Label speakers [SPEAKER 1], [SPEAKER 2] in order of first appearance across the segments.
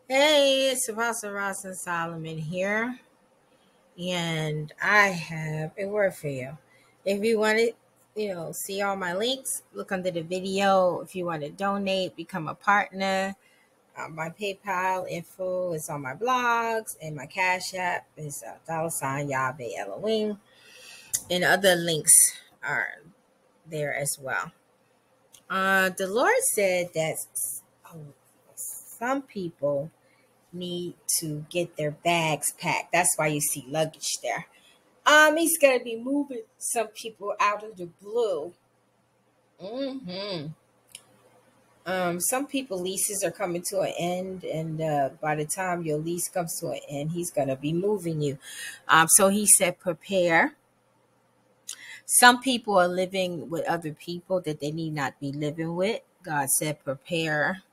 [SPEAKER 1] Hey, it's Apostle Rosalind Solomon here, and I have a word for you. If you want to, see all my links, look under the video. If you want to donate, become a partner. My PayPal info is on my blogs, and my Cashapp is $yahuahelohim, and other links are there as well. The Lord said that some people need to get their bags packed. That's why you see luggage there. He's gonna be moving some people out of the blue. hmm some people leases are coming to an end, and by the time your lease comes to an end, he's gonna be moving you. So he said, prepare. Some people are living with other people that they need not be living with. God said, prepare.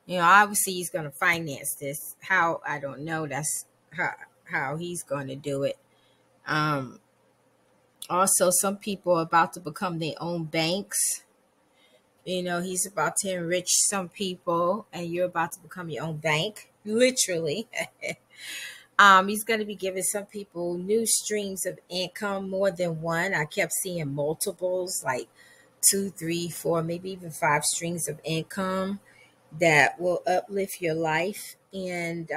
[SPEAKER 1] Obviously he's going to finance this. How, I don't know. That's how he's going to do it. Um, Also, some people are about to become their own banks. He's about to enrich some people, and you're about to become your own bank, literally. He's going to be giving some people new streams of income, more than one. I kept seeing multiples, like 2, 3, 4, maybe even 5 streams of income that will uplift your life. And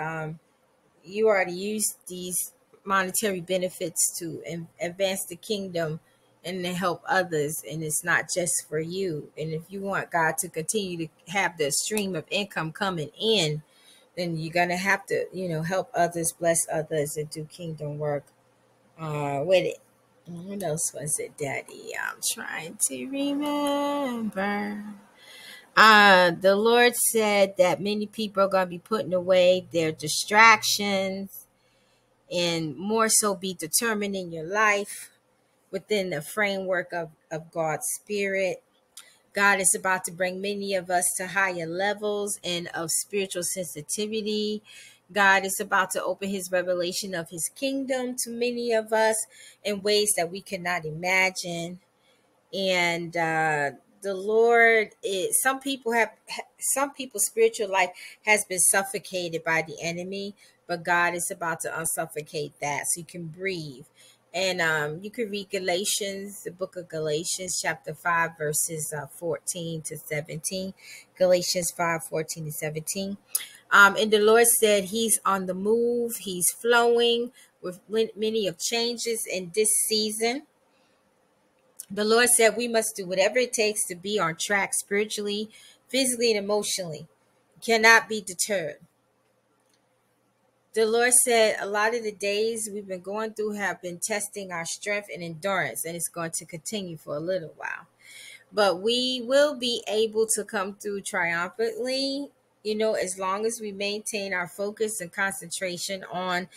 [SPEAKER 1] you are to use these monetary benefits to advance the kingdom and to help others. And it's not just for you. And if you want God to continue to have the stream of income coming in, then you're going to have to, help others, bless others, and do kingdom work with it. What else was it, Daddy? I'm trying to remember. The Lord said that many people are going to be putting away their distractions and more so be determined in your life within the framework of God's Spirit. God is about to bring many of us to higher levels and of spiritual sensitivity. God is about to open his revelation of his kingdom to many of us in ways that we cannot imagine. And the Lord is, some people's spiritual life has been suffocated by the enemy, but God is about to unsuffocate that so you can breathe. And you can read Galatians, the book of Galatians, chapter 5, verses 14 to 17. Galatians 5, 14 to 17. And the Lord said he's on the move. He's flowing with many of changes in this season. The Lord said we must do whatever it takes to be on track spiritually, physically, and emotionally. Cannot be deterred. The Lord said a lot of the days we've been going through have been testing our strength and endurance, and it's going to continue for a little while. But we will be able to come through triumphantly, as long as we maintain our focus and concentration on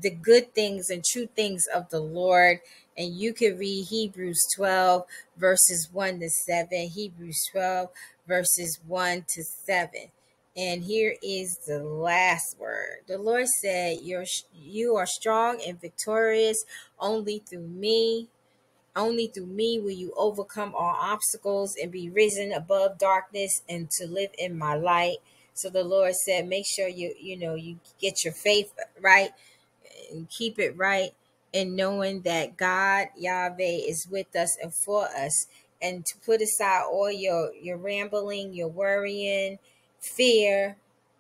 [SPEAKER 1] the good things and true things of the Lord. And you can read Hebrews 12, verses 1 to 7, Hebrews 12, verses 1 to 7. And here is the last word. The Lord said, you are strong and victorious only through me. Only through me will you overcome all obstacles and be risen above darkness and to live in my light. So the Lord said, make sure you get your faith right and keep it right, and knowing that God Yahweh is with us and for us, and to put aside all your rambling, your worrying, fear,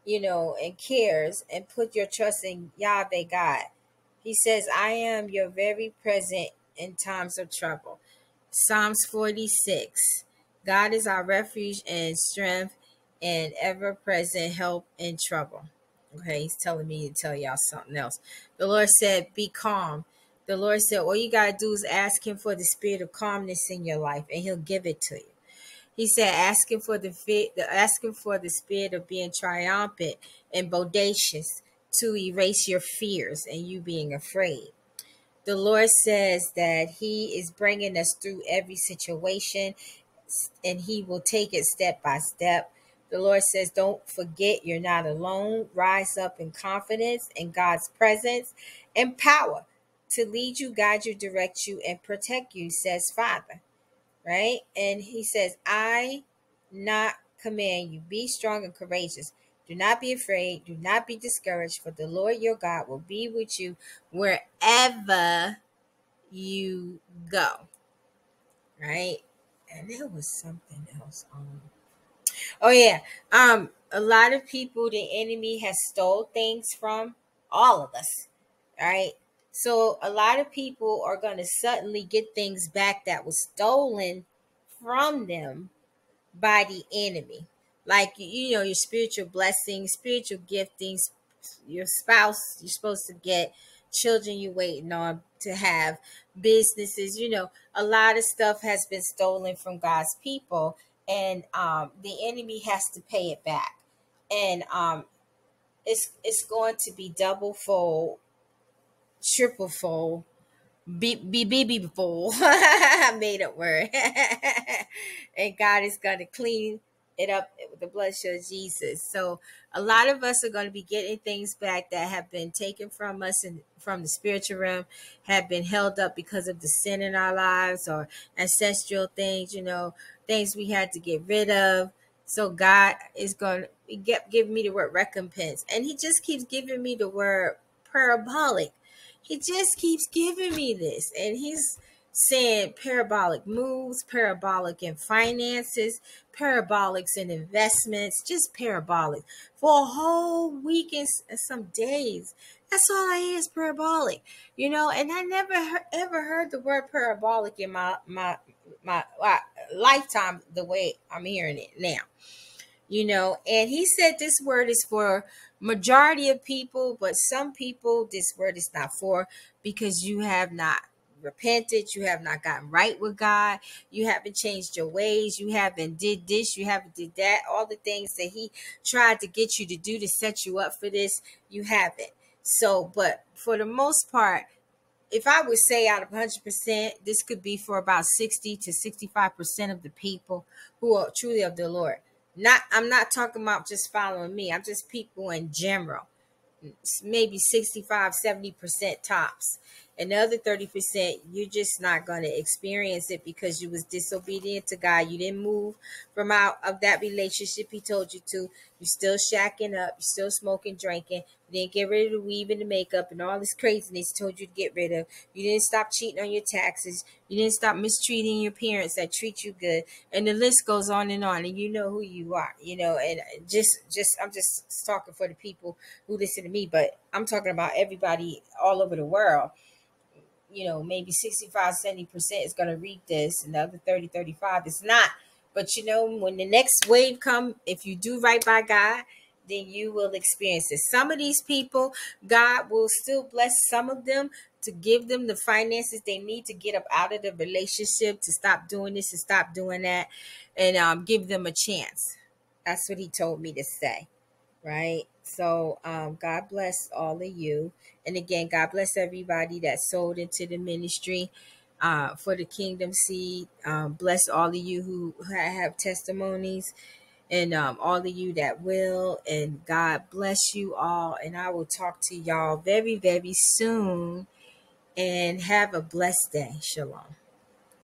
[SPEAKER 1] and cares, and put your trust in Yahweh God. He says, I am your very present in times of trouble. Psalms 46. God is our refuge and strength and ever-present help in trouble. Okay, he's telling me to tell y'all something else. The Lord said, be calm. The Lord said, all you got to do is ask him for the spirit of calmness in your life, and he'll give it to you. He said, asking for the spirit of being triumphant and bodacious to erase your fears and you being afraid. The Lord says that he is bringing us through every situation, and he will take it step by step. The Lord says, don't forget you're not alone. Rise up in confidence in God's presence and power to lead you, guide you, direct you, and protect you, says Father. Right? And he says, I not command you, be strong and courageous. Do not be afraid. Do not be discouraged, for the Lord your God will be with you wherever you go. Right? And there was something else. Oh yeah. A lot of people the enemy has stole things from all of us. Right? So a lot of people are going to suddenly get things back that was stolen from them by the enemy. Like, your spiritual blessings, spiritual giftings, your spouse you're supposed to get, children you waiting on to have, businesses, a lot of stuff has been stolen from God's people, and the enemy has to pay it back. And it's going to be double fold, triple fold, be full. I made up word. And God is going to clean it up with the blood of Jesus. So a lot of us are going to be getting things back that have been taken from us and from the spiritual realm, have been held up because of the sin in our lives or ancestral things, things we had to get rid of. So God is going to give me the word recompense. And he just keeps giving me the word parabolic. He just keeps giving me this. And he's saying parabolic moves, parabolic in finances, parabolics in investments, just parabolic for a whole week and some days. That's all I hear is parabolic, and I never ever heard the word parabolic in my lifetime the way I'm hearing it now. And he said this word is for majority of people, but some people this word is not for, because you have not repented, you have not gotten right with God, you haven't changed your ways, you haven't did this, you haven't did that, all the things that he tried to get you to do to set you up for this, you haven't. So, but for the most part, if I would say out of 100%, this could be for about 60 to 65% of the people who are truly of the Lord. I'm not talking about just following me. I'm just people in general. Maybe 65-70% tops, and the other 30% you're just not going to experience it because you was disobedient to God. You didn't move from out of that relationship he told you to. You're still shacking up, you're still smoking, drinking, you didn't get rid of the weave and the makeup and all this craziness he told you to get rid of. You didn't stop cheating on your taxes, you didn't stop mistreating your parents that treat you good, and the list goes on, and you know who you are, and just I'm just talking for the people who listen to me, but I'm talking about everybody all over the world. Maybe 65-70% is going to read this, and the other 30-35 is not. But when the next wave come, if you do right by God, then you will experience it. Some of these people, God will still bless some of them to give them the finances they need to get up out of the relationship, to stop doing this and stop doing that, and give them a chance. That's what he told me to say. Right? So God bless all of you. And again, God bless everybody that sold into the ministry for the kingdom seed. Bless all of you who have testimonies, and all of you that will. And God bless you all. And I will talk to y'all very, very soon. And have a blessed day. Shalom.